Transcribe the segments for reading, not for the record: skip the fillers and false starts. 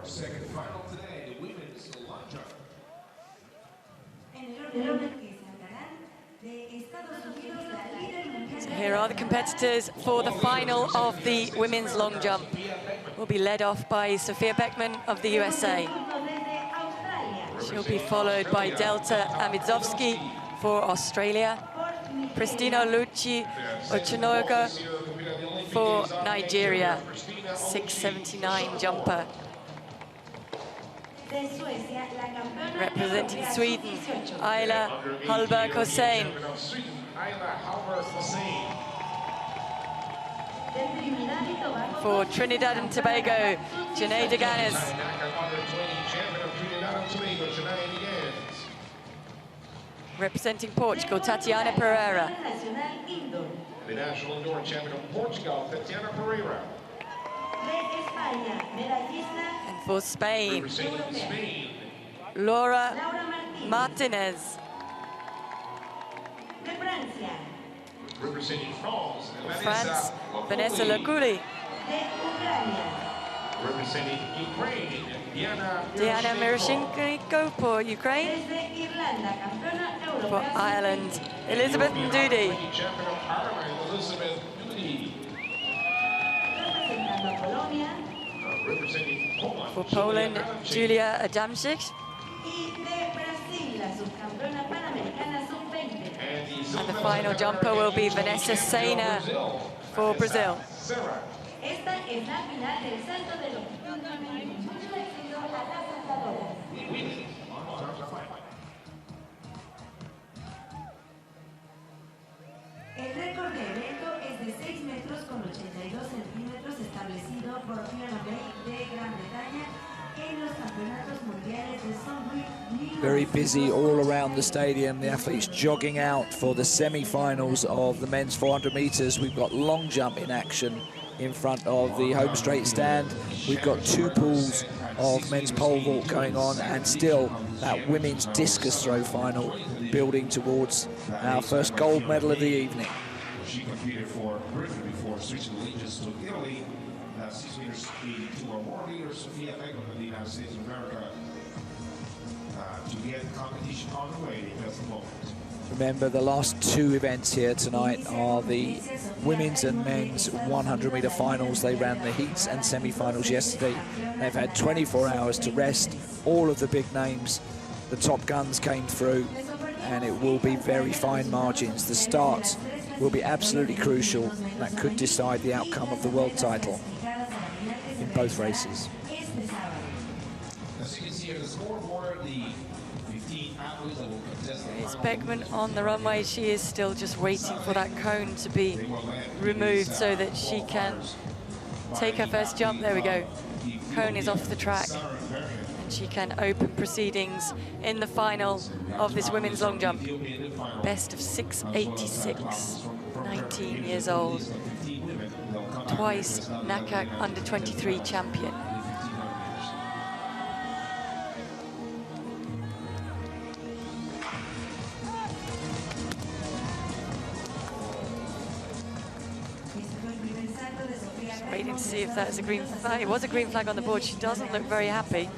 second final today, the women's long jump. So here are the competitors for the final of the women's long jump. Will be led off by Sophia BECKMON of the USA. She'll be followed by Delta AMIDZOVSKI for Australia, Prestina Oluchi OCHONOGOR for Nigeria, 6'79" jumper. Representing Sweden, Ayla HALLBERG HOSSAIN. For Trinidad and Tobago, Janae DE GANNES. Representing Portugal, Tatiana PEREIRA. The national indoor champion of Portugal, Tatiana PEREIRA. And for Spain, Laura MARTÍNEZ. Representing France, Vanessa LOKULI. Representing Ukraine, Diana MYROSHNICHENKO for Ukraine. For Ireland, Elizabeth NDUDI. Champion of Ireland, Elizabeth NDUDI. Representing Poland. For Poland, Julia ADAMCZYK. And the final jumper will be Vanessa SENA for Brazil. El récord de evento es de 6 metros con 82 centímetros establecido por Janae de Gran Bretaña en los campeonatos mundiales de Sombri. Very busy all around the stadium. The athletes jogging out for the semi-finals of the men's 400 meters. We've got long jump in action in front of the home straight stand. We've got 2 pools of men's pole vault going on, and still that women's discus throw final building towards our first gold medal of the evening. She competed for Britain before switching allegiance to Italy. 6 meters 82 or more leader Sophia BECKMON of the United States of America to get the competition on the way at the moment. Remember, the last 2 events here tonight are the women's and men's 100-meter finals. They ran the heats and semi-finals yesterday. They've had 24 hours to rest. All of the big names, the top guns came through, and it will be very fine margins. The starts will be absolutely crucial. That could decide the outcome of the world title in both races. As you can see here, the scoreboard, the 15 athletes that will contest. It's BECKMON on the runway. She is still just waiting for that cone to be removed so that she can take her first jump. There we go. Cone is off the track, and she can open proceedings in the final of this women's long jump. Best of 6'86", 19 years old. Twice NACA under-23 champion. Waiting to see if that's a green flag. It was a green flag on the board. She doesn't look very happy.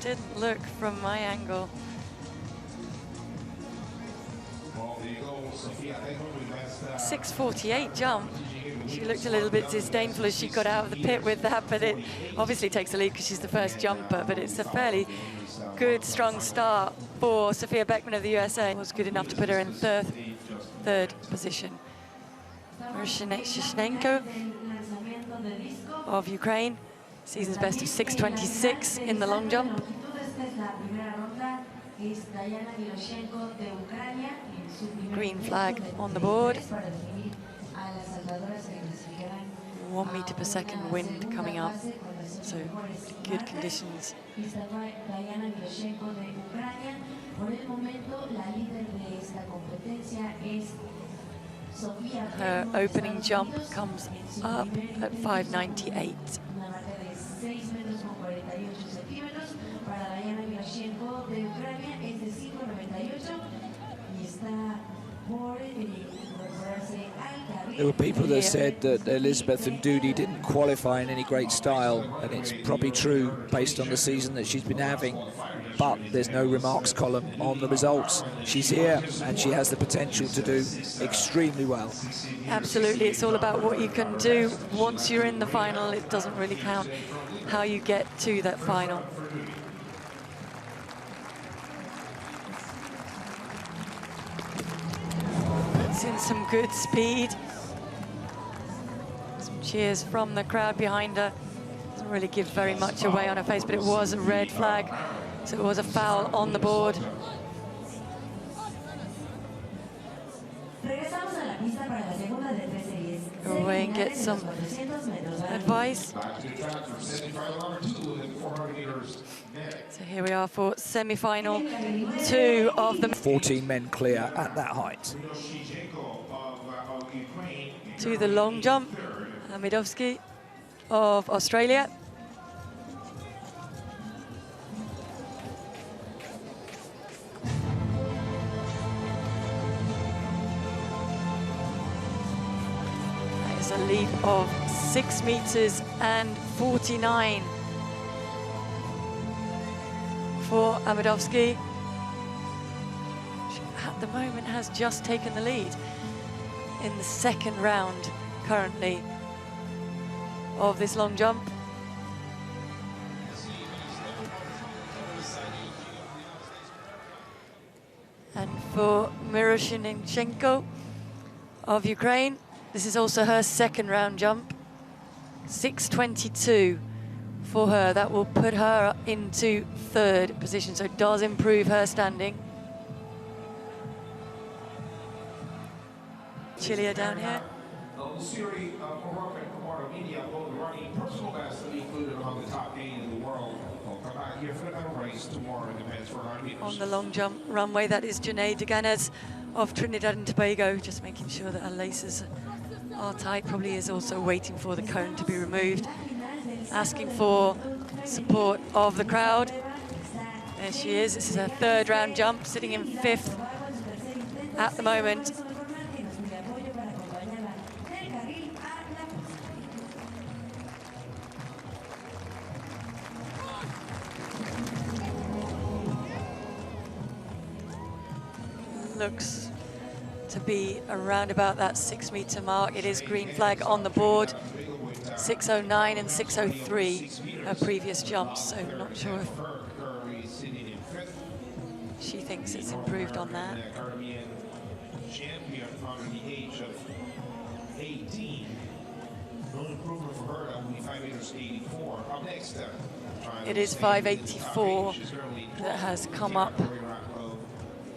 Didn't look from my angle. 6:48 jump. She looked a little bit disdainful as she got out of the pit with that, but it obviously takes a lead because she's the first jumper, but it's a fairly good, strong start for Sophia BECKMON of the USA. It was good enough to put her in third position. MYROSHNICHENKO of Ukraine, season's best of 6:26 in the long jump. Green flag on the board. 1 meter per second wind coming up, so good conditions. Her opening jump comes up at 5.98. There were people that said that Elizabeth NDUDI didn't qualify in any great style, and it's probably true based on the season that she's been having, but there's no remarks column on the results. She's here and she has the potential to do extremely well. Absolutely, it's all about what you can do once you're in the final. It doesn't really count how you get to that final. Puts in some good speed. Some cheers from the crowd behind her. Doesn't really give very much away on her face, but it was a red flag, so it was a foul on the board. Go away and get some advice. So here we are for semi-final 2 of the 14 men clear at that height. To the long jump, AMIDZOVSKI of Australia. That is a leap of 6 meters and 49 for AMIDZOVSKI. She at the moment has just taken the lead in the second round currently of this long jump. And for MYROSHNICHENKO of Ukraine, this is also her second round jump. 6:22 for her. That will put her into 3rd position, so it does improve her standing. Chilia down here. On the long jump runway, that is Janae DE GANNES of Trinidad and Tobago, just making sure that her laces are tight. Probably is also waiting for the cone to be removed, asking for support of the crowd. There she is. This is her 3rd round jump, sitting in 5th at the moment. Looks to be around about that 6 meter mark. It is green flag on the board. 6:09 and 6:03 her previous jumps, so not sure if she thinks it's improved on that. Champion under the age of 18. No improvement for her. That will be 5 meters 84. Up next, it is 5:84 that has come up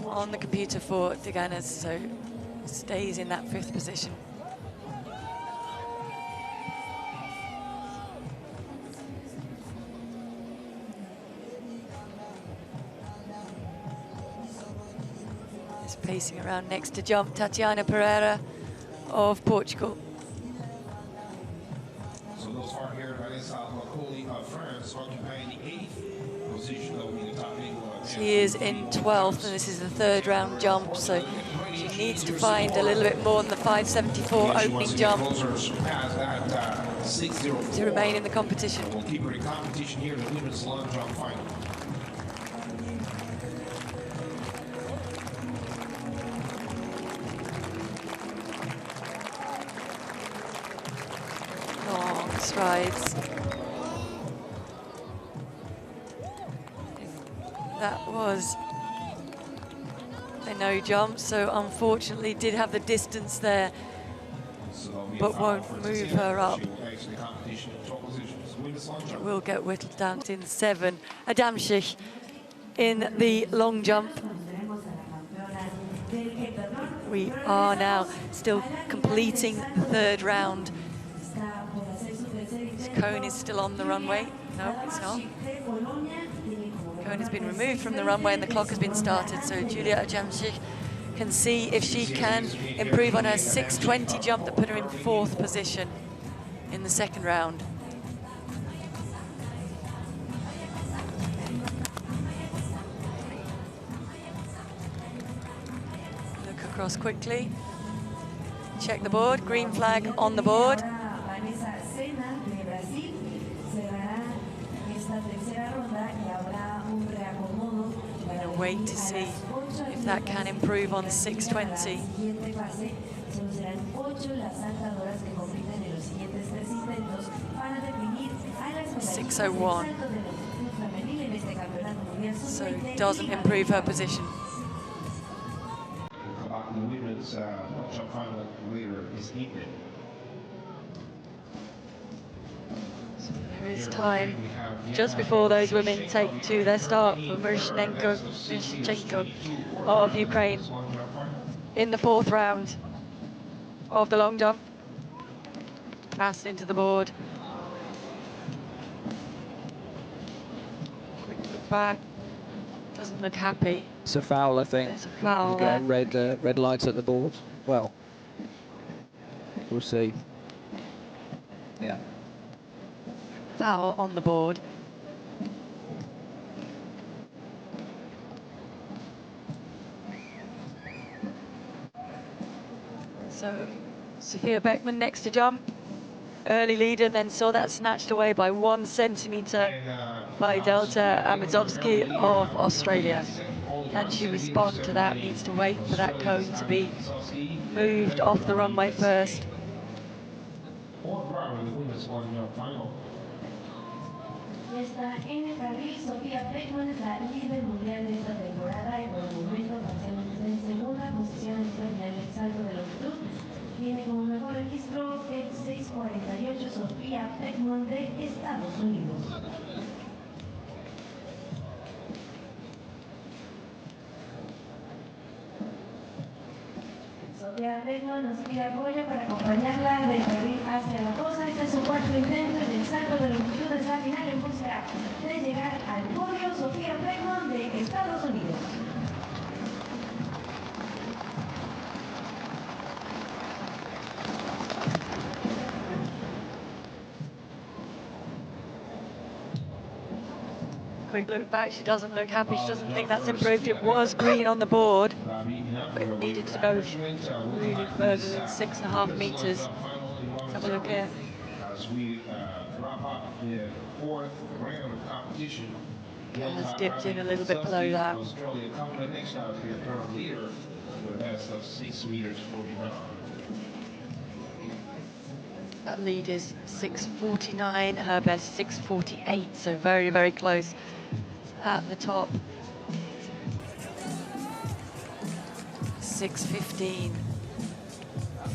on the computer for DE GANNES, so stays in that 5th position. It's pacing around next to jump, Tatiana PEREIRA of Portugal. So those far here, Vanessa LOKULI of France, occupying the 8th position. That will be the top 8. She is in 12th, and this is the 3rd round jump, so she needs to find a little bit more than the 5:74 opening jump to remain in the competition. We'll keep her in competition here in the women's long jump final. Long strides. That was a no jump, so unfortunately did have the distance there, but won't move her up. It will get whittled down in 7. ADAMCZYK in the long jump. We are now still completing the 3rd round. This cone is still on the runway. No, it's not. Cone has been removed from the runway and the clock has been started, so Julia ADAMCZYK can see if she can improve on her 6:20 jump that put her in 4th position in the 2nd round. Look across quickly. Check the board, green flag on the board. Vanessa SENA de Brasil cerrará esta tercera ronda y habrá un reacomodo para Wait to see if that can improve on 6:20. 6:01. So it doesn't improve her position. The women's jump final leader is evening. There is time just before those women take to their start for MYROSHNICHENKO of Ukraine in the 4th round of the long jump. Passed into the board. Quick look back. Doesn't look happy. It's a foul, I think. There's a foul We've got there. red lights at the board. Well, we'll see. Yeah. Foul on the board. So, Sophia BECKMON next to jump. Early leader, then saw that snatched away by 1 centimetre by Delta AMIDZOVSKI of Australia. Can she respond to that? Needs to wait for that cone to be moved off the runway first. Y está en el carril Sophia BECKMON, es la líder mundial de esta temporada y por el momento parcialmente en segunda posición en el salto de longitud. Tiene como mejor registro el 6:48 Sophia BECKMON de Estados Unidos. Sophia BECKMON nos pide apoyo para acompañarla del carril hacia la fosa. Este es su 4º intento en el salto de longitud de la final en busca de llegar al podio. Sophia BECKMON de Estados Unidos. Quick look back, she doesn't look happy, she doesn't think that's improved. It was green on the board, but it needed to go really further than 6.5 metres. Let's have a look here. As we wrap up the 4th round of competition, Has dipped in a little bit below that. Australia coming up next out to be a third leader with a best of 6 meters 49. That lead is 6:49, her best 6:48, so very, very close at the top. 6:15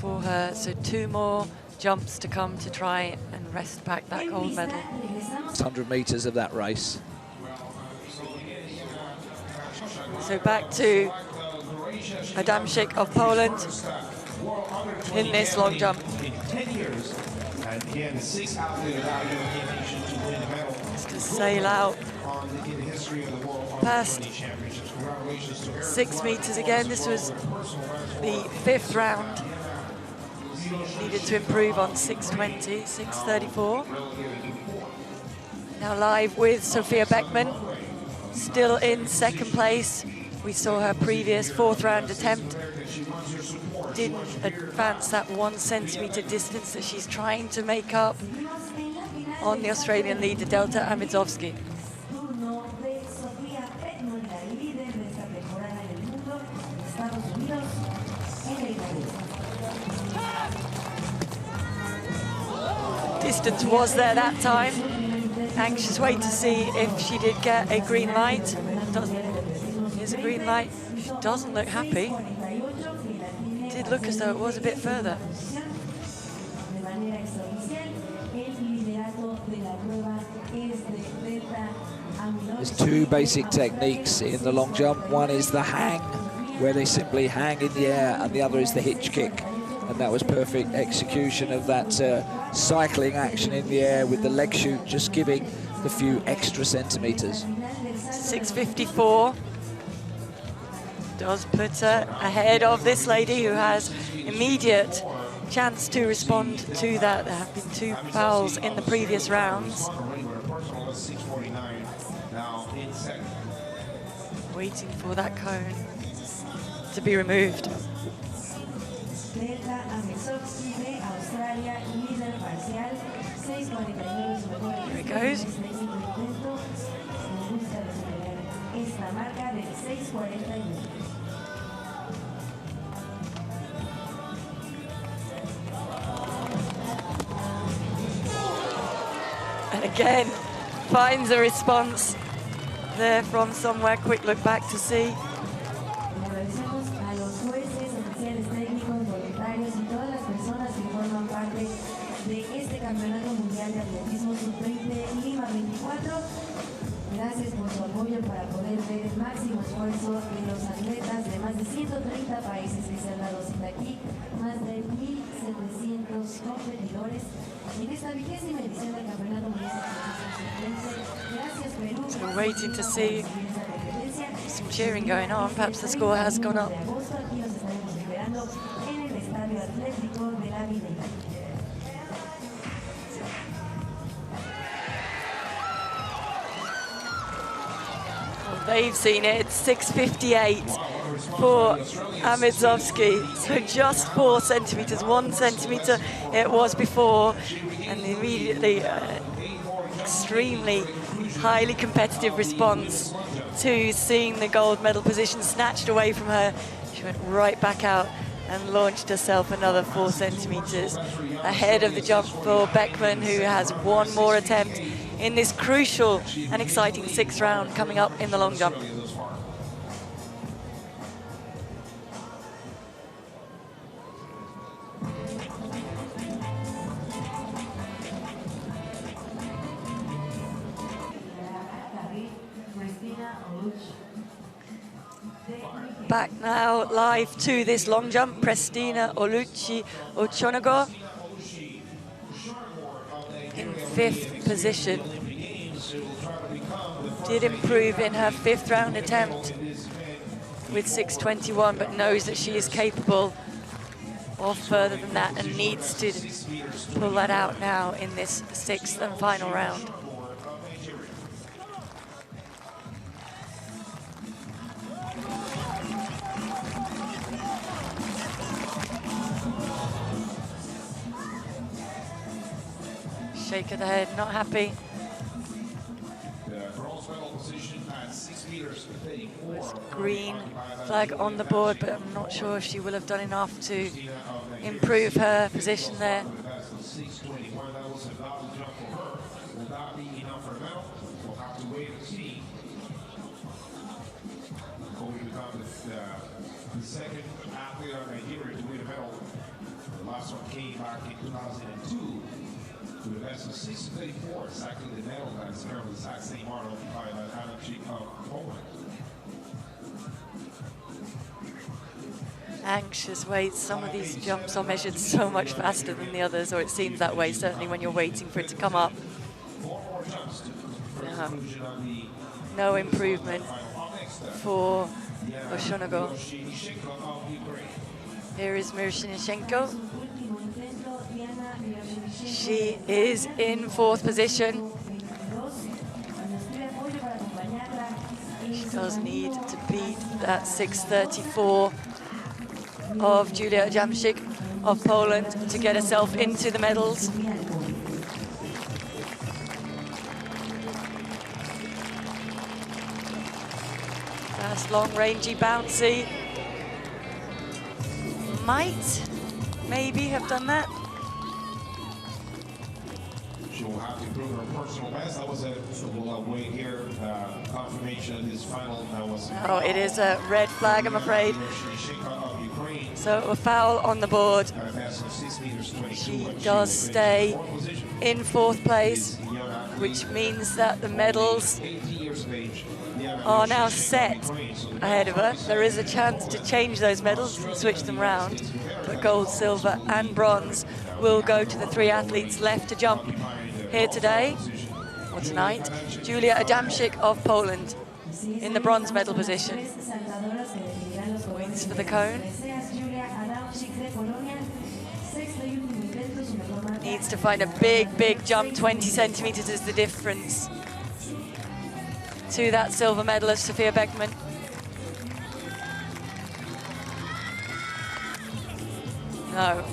for her, so 2 more jumps to come to try and wrest back that gold medal. 100 metres of that race. So back to ADAMCZYK of Poland in this long jump. In 10 years, and again, 6 athletes without European nation to win the medal. Just to sail out In the history of the World past 20 Championships. Congratulations to her. 6 metres again. This was the 5th round. Needed to improve on 6:20, 6:34. Now live with Sophia BECKMON, still in 2nd place. We saw her previous 4th round attempt. Didn't advance that 1 centimetre distance that she's trying to make up on the Australian leader, Delta AMIDZOVSKI. Turno de Sophia BECKMON, la líder de esta temporada en el mundo, Estados Unidos, en el carril. Distance was there that time. Anxious wait to see if she did get a green light. Doesn't. Here's a green light. She doesn't look happy. It did look as though it was a bit further. De manera extraoficial, el liderato de la prueba es de Delta AMIDZOVSKI. There's 2 basic techniques in the long jump. One is the hang, where they simply hang in the air, and the other is the hitch kick. And that was perfect execution of that cycling action in the air with the leg shoot, just giving the few extra centimetres. 6:54 does put her ahead of this lady who has immediate chance to respond to that. There have been 2 fouls in the previous rounds. Waiting for that cone to be removed. atleta AMIDZOVSKI de Australia, líder parcial, 6:49 su mejor Here it tiempo en goes. este quinto intento. Busca superar esta marca de 6:41. And again, finds a response there from somewhere. Quick look back to see. Agradecemos a los jueces, oficiales técnicos, voluntarios y todas las personas que forman parte de este Campeonato Mundial de Atletismo Sub-20 Lima 24. Gracias por su apoyo para poder ver el máximo esfuerzo de los atletas de más de 130 países que se han dado cita aquí, más de 1.700 competidores en esta 20ª edición del Campeonato Mundial de Atletismo Sub-20. Gracias, Perú. So we're waiting to see some cheering going on. Perhaps the score has gone up. Aquí nos estaremos esperando en el Estadio Atlético de la Videla. They've seen it. It's 6:58 for AMIDZOVSKI. So just 4 centimeters, 1 centimeter it was before, and immediately extremely highly competitive response to seeing the gold medal position snatched away from her. She went right back out and launched herself another 4 centimeters ahead of the jump for BECKMON, who has one more attempt in this crucial and exciting 6th round coming up in the long jump. Back now live to this long jump, Prestina, Oluchi, OCHONOGOR in 5th position. Did improve in her 5th round attempt with 6:21, but knows that she is capable of further than that and needs to pull that out now in this 6th and final round. Shake of the head, not happy. Green flag on the board, but I'm not sure if she will have done enough to improve her position there. The second athlete of Nigeria to win a medal. The last one came back in 2002 to the best of 6:34, exactly the medal that is currently the exact same mark occupied by ADAMCZYK of Poland. Anxious waits. Some of these jumps are measured so much faster than the others, or it seems that way, certainly when you're waiting for it to come up. No improvement for OCHONOGOR. Here is MYROSHNICHENKO. She is in 4th position. She does need to beat that 6:34 of Julia ADAMCZYK of Poland to get herself into the medals. Fast, long, rangy, bouncy. Might maybe have done that. She will have to prove her personal best. That was a wait here, confirmation of this final. That was. Oh, it is a red flag, I'm afraid. So a foul on the board. She does stay in 4th place, which means that the medals are now set ahead of her. There is a chance to change those medals and switch them round, but gold, silver and bronze will go to the 3 athletes left to jump here today, or tonight. Julia ADAMCZYK of Poland in the bronze medal position. Waits for the cone. Needs to find a big, big jump. 20 centimeters is the difference to that silver medalist, Sophia BECKMON. No.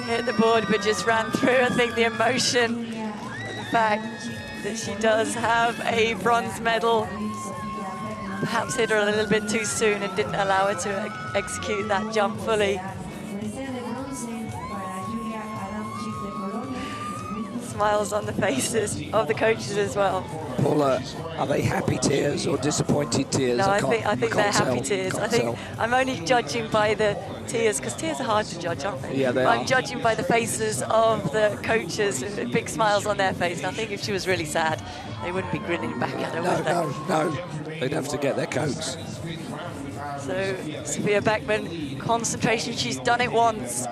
Hit the board, but just ran through. I think the emotion, the fact that she does have a bronze medal, perhaps hit her a little bit too soon and didn't allow her to execute that jump fully. Smiles on the faces of the coaches as well. Paula, are they happy tears or disappointed tears? No, I think they're happy tears. I think I'm only judging by the tears, because tears are hard to judge, aren't they? Yeah, they are. are. I'm judging by the faces of the coaches, with big smiles on their face. And I think if she was really sad, they wouldn't be grinning back at her, would they? No. They'd have to get their coats. So, Sophia BECKMON, concentration. She's done it once.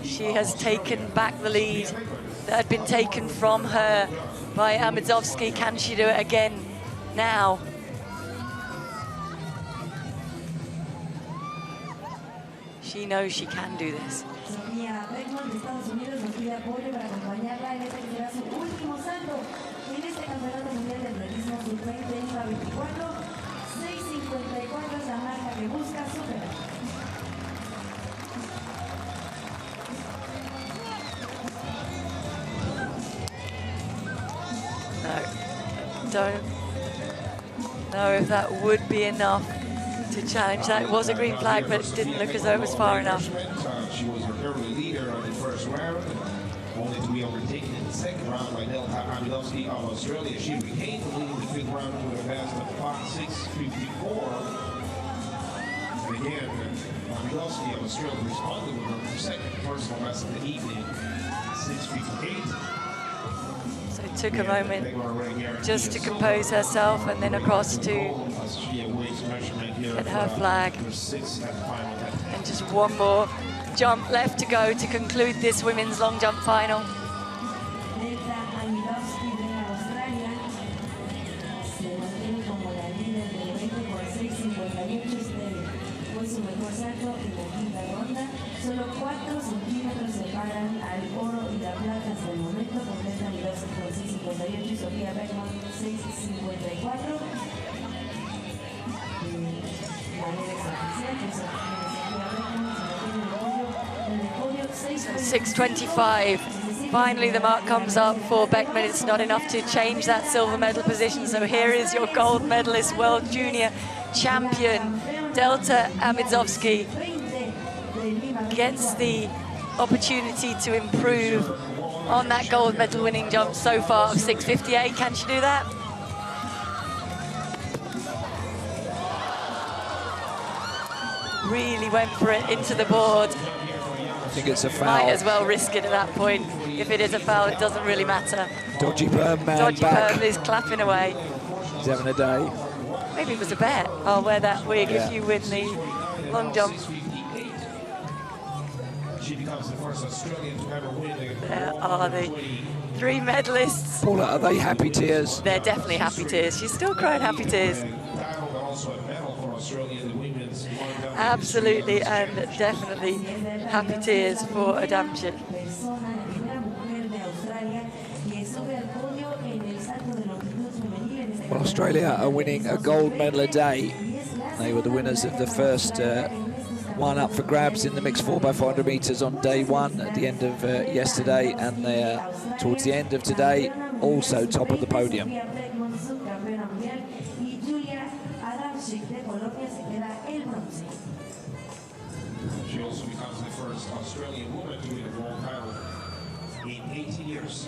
She has taken back the lead that had been taken from her by AMIDZOVSKI. Can she do it again now? She knows she can do this. Sophia BECKMON de Estados Unidos nos pide apoyo para acompañarla en este que será su último salto en este Campeonato Mundial de Atletismo Sub-20 Lima 24. 6:54 es la marca que busca superar. Don't know if that would be enough to challenge that. It was a green flag, but it didn't look as though it was far enough. She was her early leader on the first round, only to be overtaken in the second round by AMIDZOVSKI of Australia. She regained the lead in the fifth round with a best of 6:54. And again, AMIDZOVSKI of Australia responded with her second personal best of the evening, 6:58. So it took a moment just to compose herself and then across to get her flag. And just one more jump left to go to conclude this women's long jump final. Solo 4 centímetros separan al oro y la plata hasta el momento. Completa AMIDZOVSKI con 6:58 y Sophia BECKMON 6:54. De manera extraoficial, Sophia BECKMON se mantiene en el podio 6:25. Finally, the mark comes up for BECKMON. It's not enough to change that silver medal position. So here is your gold medalist, world junior champion, Delta AMIDZOVSKI. Gets the opportunity to improve on that gold medal winning jump so far of 6:58. Can she do that? Really went for it into the board. I think it's a foul. Might as well risk it at that point. If it is a foul, it doesn't really matter. Dodgy perm man Dodgy back. perm is clapping away. He's having a day. Maybe it was a bet. I'll wear that wig if you win the long jump. She becomes the first Australian to ever win There are the 3 medalists. Paula, are they happy tears? They're definitely happy tears. She's still crying happy tears. Absolutely, and definitely happy tears for ADAMCZYK. Well, Australia are winning a gold medal a day. They were the winners of the first one up for grabs in the mixed 4x400 meters on day 1 at the end of yesterday, and they're towards the end of today also top of the podium. She also becomes the first Australian woman to win a gold medal in 18 years.